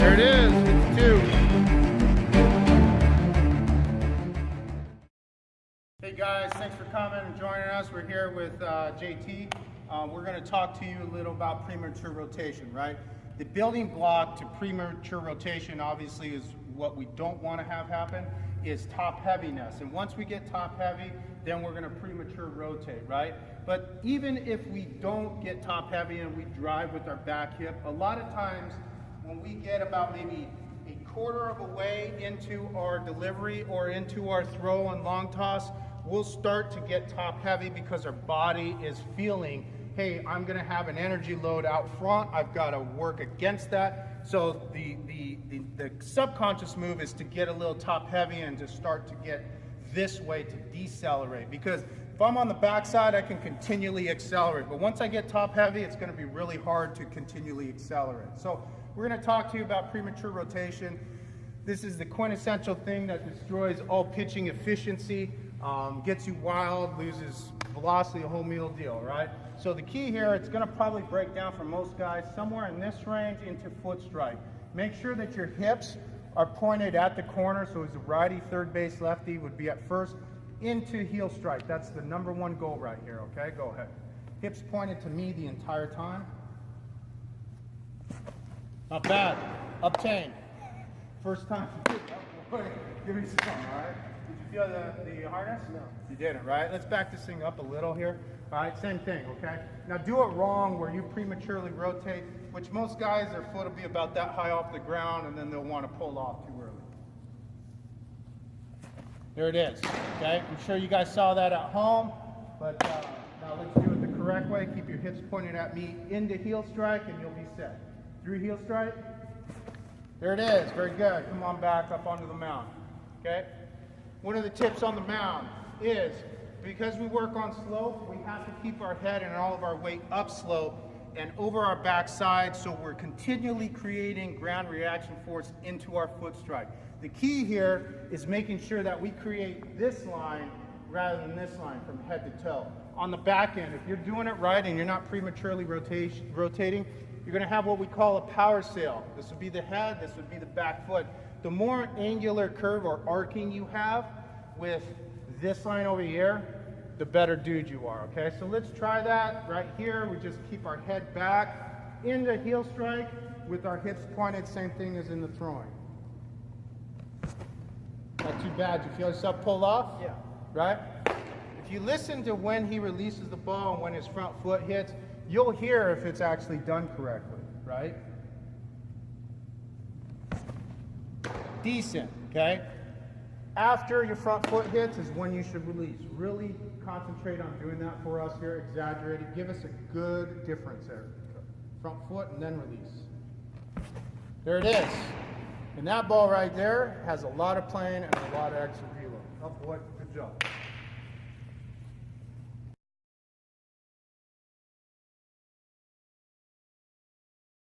There it is, it's 2. Hey guys, thanks for coming and joining us. We're here with JT. We're going to talk to you a little about premature rotation, right? The building block to premature rotation obviously is what we don't want to have happen is top heaviness. And once we get top heavy, then we're going to premature rotate, right? But even if we don't get top heavy and we drive with our back hip, a lot of times when we get about maybe a quarter of a way into our delivery or into our throw and long toss, we'll start to get top heavy because our body is feeling, hey, I'm gonna have an energy load out front, I've gotta work against that. So the subconscious move is to get a little top heavy and to start to get this way to decelerate. Because if I'm on the backside, I can continually accelerate. But once I get top heavy, it's gonna be really hard to continually accelerate. So we're gonna talk to you about premature rotation. This is the quintessential thing that destroys all pitching efficiency, gets you wild, loses velocity, a whole meal deal, right? So the key here, it's gonna probably break down for most guys somewhere in this range into foot strike. Make sure that your hips are pointed at the corner, so as a righty, third base, lefty would be at first, into heel strike. That's the #1 goal right here, okay? Go ahead. Hips pointed to me the entire time. Not bad. Obtain. First time. Give me some, all right? Did you feel the harness? No. You didn't, right? Let's back this thing up a little here. All right, same thing, okay? Now do it wrong where you prematurely rotate, which most guys, their foot will be about that high off the ground and then they'll want to pull off too early. There it is, okay? I'm sure you guys saw that at home, but now let's do it the correct way. Keep your hips pointed at me into heel strike and you'll be set. Through heel strike. There it is, very good. Come on back up onto the mound, okay? One of the tips on the mound is, because we work on slope, we have to keep our head and all of our weight up slope and over our backside, so we're continually creating ground reaction force into our foot strike. The key here is making sure that we create this line rather than this line from head to toe. On the back end, if you're doing it right and you're not prematurely rotating, you're going to have what we call a power sail. This would be the head, this would be the back foot. The more angular curve or arcing you have with this line over here, the better dude you are, okay? So let's try that right here. We just keep our head back into heel strike with our hips pointed, same thing as in the throwing. Not too bad. You feel yourself pull off? Yeah. Right? If you listen to when he releases the ball and when his front foot hits, you'll hear if it's actually done correctly, right? Decent, okay? After your front foot hits is when you should release. Really concentrate on doing that for us here, exaggerate it. Give us a good difference there. Front foot and then release. There it is. And that ball right there has a lot of plane and a lot of extra reload. Oh boy, good job.